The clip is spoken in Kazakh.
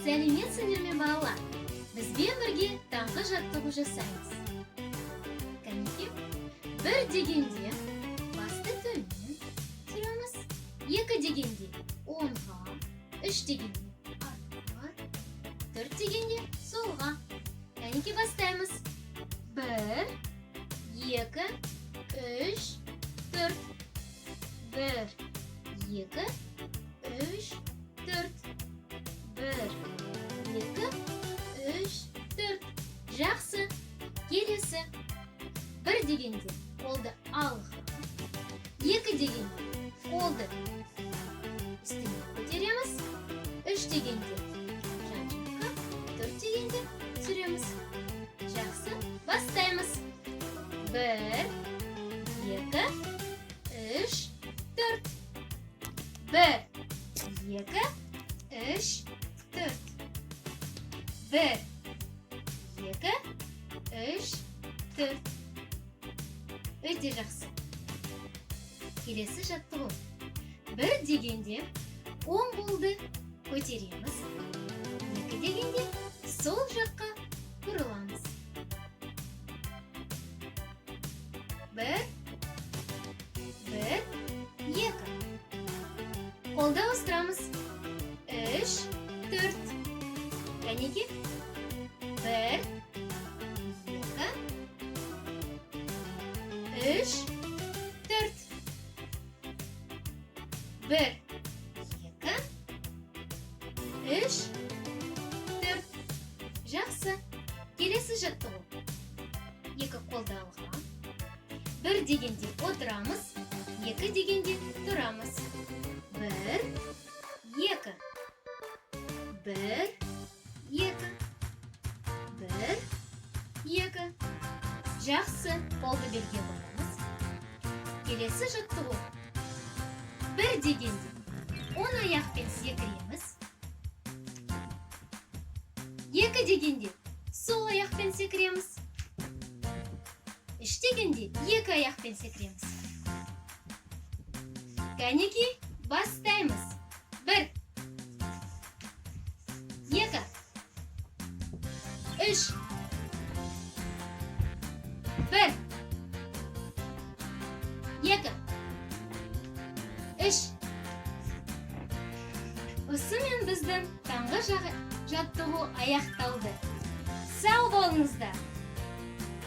Сәлеметсіздер ме балалар? Бізбен бірге таңғы жаттығу жасаймыз. Кәнекей, бір дегенде басты төмен түсіреміз. Екі дегенде оңға, үш дегенде артқа, төрт дегенде солға. Кәнекей, бастаймыз. Бір, екі, үш, төрт. Бір, екі, үш, төрт. Бір, екі, үш, төрт. Жақсы. Келесі. Бір дегенде қолды алға. Екі дегенде қолды үстіне көтереміз. Үш дегенде жан-жаққа. Төрт дегенде түсіреміз. Жақсы. Бастаймыз. Бір, екі, үш, төрт. Бір, екі, үш, төрт. Бір, екі, үш, төрт. Өте жақсы. Келесі жаттығу. Бір дегенде оң қолды көтереміз. Екі дегенде сол жаққа бұрыламыз. Бір, екі. Қолды ауыстырамыз. Үш, төрт. Кәнекей. Бір, екі, үш, төрт. Бір, екі, үш, төрт. Жақсы. Келесі жаттығу. Екі қолды алға. Бір дегенде отырамыз. Екі дегенде тұрамыз. Бір, екі. Бір, екі. Бір, екі. Жақсы. Қолды белге қоямыз. Келесі жаттығу. Бір дегенде оң аяқпен секіреміз. Екі дегенде сол аяқпен секіреміз. Үш дегенде екі аяқпен секіреміз. Кәнекей, бастаймыз. Бір, екі, үш, бір, екі, үш. Осымен біздің таңғы жаттығу аяқталды. Сау болыңыздар.